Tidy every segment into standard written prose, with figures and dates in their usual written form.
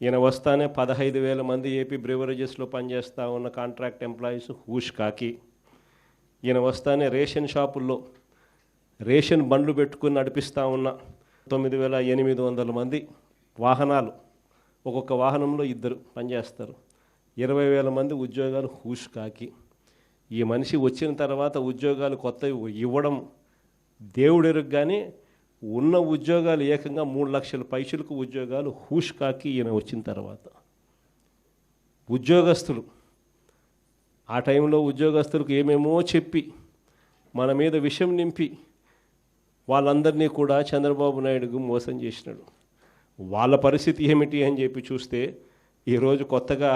ఈయన వస్తానే 15,000 మంది ఏపీ బ్రివరేజెస్లో పనిచేస్తూ ఉన్న కాంట్రాక్ట్ ఎంప్లాయీస్ హూష్ కాకి, ఈయన వస్తానే రేషన్ షాపుల్లో రేషన్ బండ్లు పెట్టుకుని నడిపిస్తూ ఉన్న 9,800 మంది వాహనాలు, ఒక్కొక్క వాహనంలో 2 పనిచేస్తారు, 20,000 మంది ఉద్యోగాలు హూష్ కాకి. ఈ మనిషి వచ్చిన తర్వాత ఉద్యోగాలు కొత్తవి ఇవ్వడం దేవుడెరుగు, కానీ ఉన్న ఉద్యోగాలు ఏకంగా 3 లక్షల పైసలకు ఉద్యోగాలు హూష్ కాకి ఈయన వచ్చిన తర్వాత. ఉద్యోగస్తులు ఆ టైంలో ఉద్యోగస్తులకు ఏమేమో చెప్పి మన మీద విషం నింపి వాళ్ళందరినీ కూడా చంద్రబాబు నాయుడుకు మోసం చేసినాడు. వాళ్ళ పరిస్థితి ఏమిటి అని చెప్పి చూస్తే ఈరోజు కొత్తగా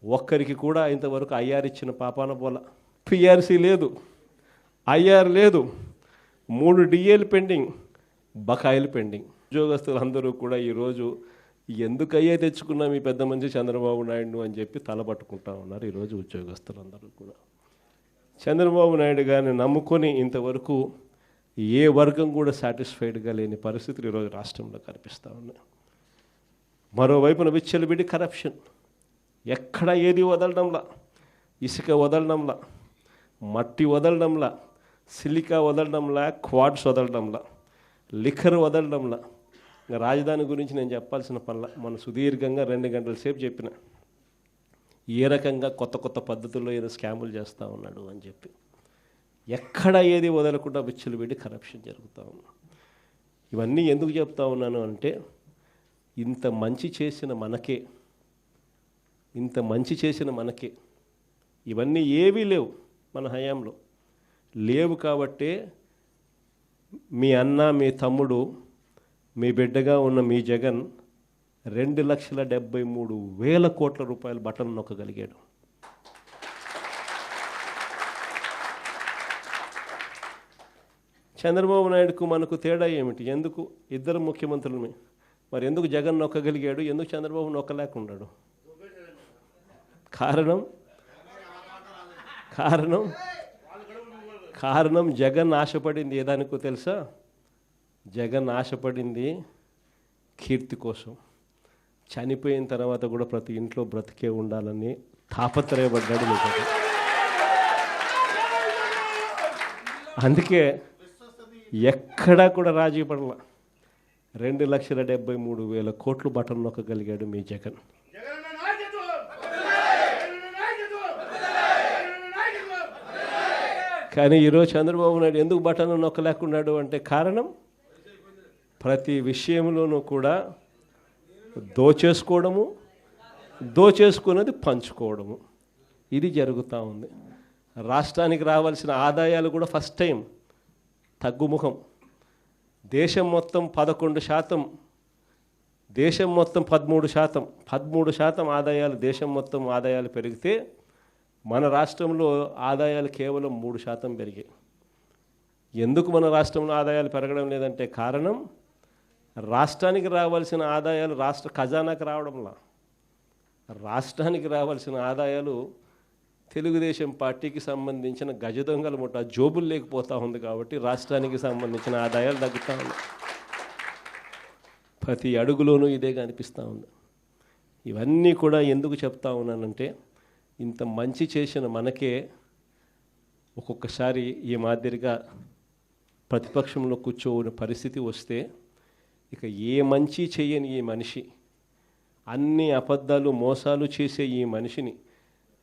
ఒక్కరికి కూడా ఇంతవరకు ఐఆర్ ఇచ్చిన పాపాన పోల. పిఆర్సీ లేదు, ఐఆర్ లేదు, 3 డిఏలు పెండింగ్, బకాయిలు పెండింగ్. ఉద్యోగస్తులు అందరూ కూడా ఈరోజు ఎందుకు అయ్యే తెచ్చుకున్నాం ఈ పెద్ద మనిషి చంద్రబాబు నాయుడు అని చెప్పి తలపట్టుకుంటా ఉన్నారు. ఈరోజు ఉద్యోగస్తులు అందరూ కూడా చంద్రబాబు నాయుడు గారిని నమ్ముకొని ఇంతవరకు ఏ వర్గం కూడా సాటిస్ఫైడ్గా లేని పరిస్థితులు ఈరోజు రాష్ట్రంలో కనిపిస్తూ ఉన్నాయి. మరోవైపున విచ్చలవిడి కరప్షన్, ఎక్కడ ఏది వదలడంలా, ఇసుక వదలడంలా, మట్టి వదలడంలా, సిలికా వదలడంలా, క్వాడ్స్ వదలడంలా, లిఖర్ వదలడంలా. ఇంకా రాజధాని గురించి నేను చెప్పాల్సిన పనుల మన సుదీర్ఘంగా 2 గంటల సేపు చెప్పిన ఏ రకంగా కొత్త కొత్త పద్ధతుల్లో ఏదో స్కాములు చేస్తూ ఉన్నాడు అని చెప్పి. ఎక్కడ ఏది వదలకుండా విచ్చలవిడి కరప్షన్ జరుగుతూ ఉంది. ఇవన్నీ ఎందుకు చెప్తా ఉన్నాను అంటే, ఇంత మంచి చేసిన మనకే ఇవన్నీ ఏవీ లేవు, మన హయాంలో లేవు. కాబట్టే మీ అన్న, మీ తమ్ముడు, మీ బిడ్డగా ఉన్న మీ జగన్ 2,73,000 కోట్ల రూపాయలు బటన్ నొక్కగలిగాడు. చంద్రబాబు నాయుడుకు మనకు తేడా ఏమిటి? ఎందుకు ఇద్దరు ముఖ్యమంత్రులమే, మరి ఎందుకు జగన్ నొక్కగలిగాడు, ఎందుకు చంద్రబాబు నొక్కలేకున్నాడు? కారణం జగన్ ఆశపడింది ఏదానికో తెలుసా? జగన్ ఆశపడింది కీర్తి కోసం. చనిపోయిన తర్వాత కూడా ప్రతి ఇంట్లో బ్రతికే ఉండాలని తాపత్రయపడ్డాడు మీకు. అందుకే ఎక్కడా కూడా రాజీ పడల. 2,73,000 కోట్లు బటన్ నొక్కగలిగాడు మీ జగన్. కానీ ఈరోజు చంద్రబాబు నాయుడు ఎందుకు బటన్ నొక్కలేకున్నాడు అంటే కారణం, ప్రతి విషయంలోనూ కూడా దోచేసుకున్నది పంచుకోవడము, ఇది జరుగుతూ ఉంది. రాష్ట్రానికి రావాల్సిన ఆదాయాలు కూడా ఫస్ట్ టైం తగ్గుముఖం. దేశం మొత్తం 11%, దేశం మొత్తం 13% ఆదాయాలు, దేశం మొత్తం ఆదాయాలు పెరిగితే మన రాష్ట్రంలో ఆదాయాలు కేవలం 3% పెరిగాయి. ఎందుకు మన రాష్ట్రంలో ఆదాయాలు పెరగడం లేదంటే కారణం, రాష్ట్రానికి రావాల్సిన ఆదాయాలు రాష్ట్ర ఖజానాకి రావడంలా. రాష్ట్రానికి రావాల్సిన ఆదాయాలు తెలుగుదేశం పార్టీకి సంబంధించిన గజ దొంగల ముఠ జోబులు లేకపోతూ ఉంది. కాబట్టి రాష్ట్రానికి సంబంధించిన ఆదాయాలు తగ్గుతూ ఉన్నాయి. ప్రతి అడుగులోనూ ఇదే కనిపిస్తూ ఉంది. ఇవన్నీ కూడా ఎందుకు చెప్తా ఉన్నానంటే, ఇంత మంచి చేసిన మనకే ఒక్కొక్కసారి ఈ మాదిరిగా ప్రతిపక్షంలో కూర్చోని పరిస్థితి వస్తే, ఇక ఏ మంచి చేయని ఈ మనిషి, అన్ని అబద్ధాలు మోసాలు చేసే ఈ మనిషిని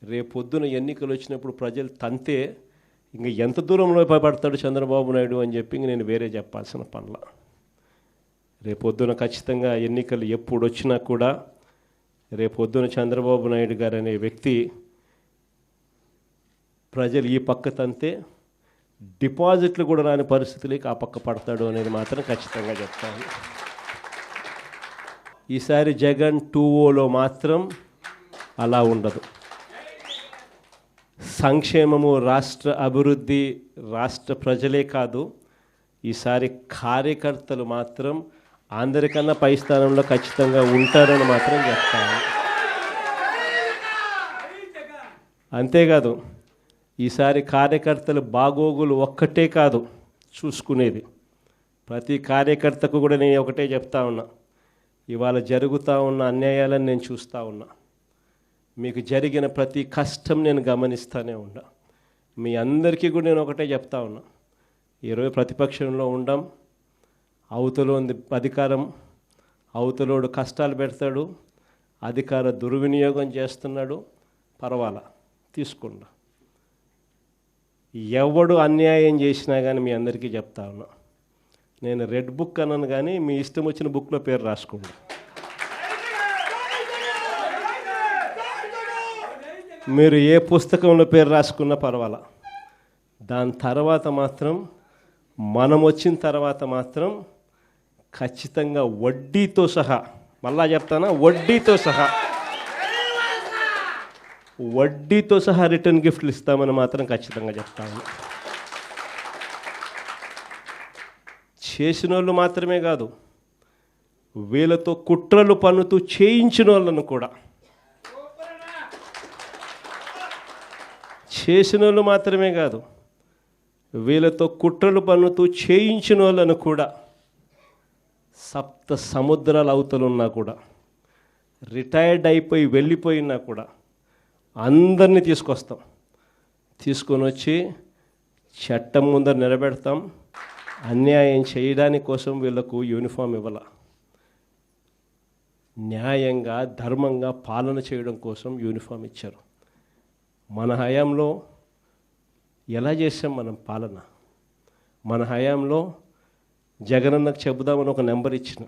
రేపొద్దున ఎన్నికలు వచ్చినప్పుడు ప్రజలు తంతే ఇంక ఎంత దూరంలో పడతాడు చంద్రబాబు నాయుడు అని చెప్పి నేను వేరే చెప్పాల్సిన పనుల. రేపొద్దున ఖచ్చితంగా ఎన్నికలు ఎప్పుడు వచ్చినా కూడా రేపొద్దున చంద్రబాబు నాయుడు గారు అనే వ్యక్తి ప్రజలు ఈ పక్క తంతే డిపాజిట్లు కూడా రాని పరిస్థితులకి ఆ పక్క పడతాడు అనేది మాత్రం ఖచ్చితంగా చెప్తాను. ఈసారి జగన్ 2.0లో మాత్రం అలా ఉండదు. సంక్షేమము, రాష్ట్ర అభివృద్ధి, రాష్ట్ర ప్రజలే కాదు, ఈసారి కార్యకర్తలు మాత్రం అందరికన్నా పై స్థానంలో ఖచ్చితంగా ఉంటారని మాత్రం చెప్తాను. అంతేకాదు, ఈసారి కార్యకర్తలు బాగోగులు ఒక్కటే కాదు చూసుకునేది, ప్రతి కార్యకర్తకు కూడా నేను ఒకటే చెప్తా ఉన్నా, ఇవాళ జరుగుతూ ఉన్న అన్యాయాలను నేను చూస్తూ ఉన్నా. మీకు జరిగిన ప్రతి కష్టం నేను గమనిస్తూనే ఉన్నా. మీ అందరికీ కూడా నేను ఒకటే చెప్తా ఉన్నా, ఈరోజు ప్రతిపక్షంలో ఉండం, అవతల ఉంది అధికారం, అవతలోడు కష్టాలు పెడతాడు, అధికార దుర్వినియోగం చేస్తున్నాడు, పర్వాలా తీసుకుండా. ఎవడు అన్యాయం చేసినా కానీ మీ అందరికీ చెప్తా ఉన్నా, నేను రెడ్ బుక్ అన్నాను కానీ మీ ఇష్టం వచ్చిన బుక్లో పేరు రాసుకోండి. మీరు ఏ పుస్తకంలో పేరు రాసుకున్నా పర్వాలా. దాని తర్వాత మాత్రం మనం వచ్చిన తర్వాత మాత్రం ఖచ్చితంగా వడ్డీతో సహా, మళ్ళా చెప్తానా, వడ్డీతో సహా రిటర్న్ గిఫ్ట్లు ఇస్తామని మాత్రం ఖచ్చితంగా చెప్తాను. చేసిన వాళ్ళు మాత్రమే కాదు, వీళ్ళతో కుట్రలు పన్నుతూ చేయించిన వాళ్ళను కూడా, చేసిన వాళ్ళు మాత్రమే కాదు, వీళ్ళతో కుట్రలు పన్నుతూ చేయించిన వాళ్ళను కూడా, సప్త సముద్రాల అవతలున్నా కూడా, రిటైర్డ్ అయిపోయి వెళ్ళిపోయినా కూడా అందరినీ తీసుకొని వచ్చి చట్టం ముందర నిలబెడతాం. అన్యాయం చేయడానికి కోసం వీళ్ళకు యూనిఫామ్ ఇవ్వాల, న్యాయంగా ధర్మంగా పాలన చేయడం కోసం యూనిఫామ్ ఇచ్చారు. మన హయాంలో ఎలా చేసాం మనం పాలన? మన హయాంలో జగనన్నకు చెబుదామని ఒక నెంబర్ ఇచ్చిన,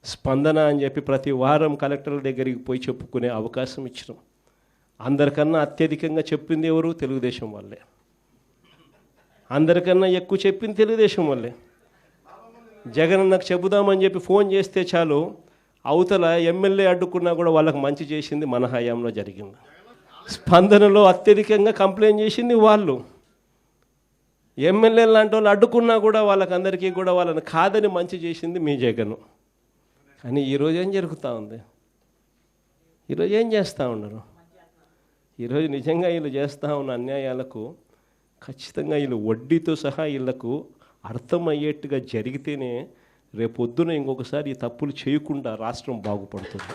స్పందన అని చెప్పి ప్రతి వారం కలెక్టర్ల దగ్గరికి పోయి చెప్పుకునే అవకాశం ఇచ్చినాం. అందరికన్నా అత్యధికంగా చెప్పింది ఎవరు? తెలుగుదేశం వాళ్ళే. అందరికన్నా ఎక్కువ చెప్పింది తెలుగుదేశం వాళ్ళే. జగనన్నకు చెబుదామని చెప్పి ఫోన్ చేస్తే చాలు, అవతల ఎమ్మెల్యే అడ్డుకున్నా కూడా వాళ్ళకి మంచి చేసింది మన హయాంలో జరిగింది. స్పందనలో అత్యధికంగా కంప్లైంట్ చేసింది వాళ్ళు. ఎమ్మెల్యే లాంటి వాళ్ళు అడ్డుకున్నా కూడా వాళ్ళకందరికీ కూడా వాళ్ళని కాదని మంచి చేసింది మీ జగను. కానీ ఈరోజు ఏం జరుగుతూ ఉంది? ఈరోజు ఏం చేస్తూ ఉన్నారు? ఈరోజు నిజంగా వీళ్ళు చేస్తూ ఉన్న అన్యాయాలకు ఖచ్చితంగా వీళ్ళు వడ్డీతో సహా వీళ్ళకు అర్థమయ్యేట్టుగా జరిగితేనే రేపొద్దున ఇంకొకసారి ఈ తప్పులు చేయకుండా రాష్ట్రం బాగుపడుతుంది.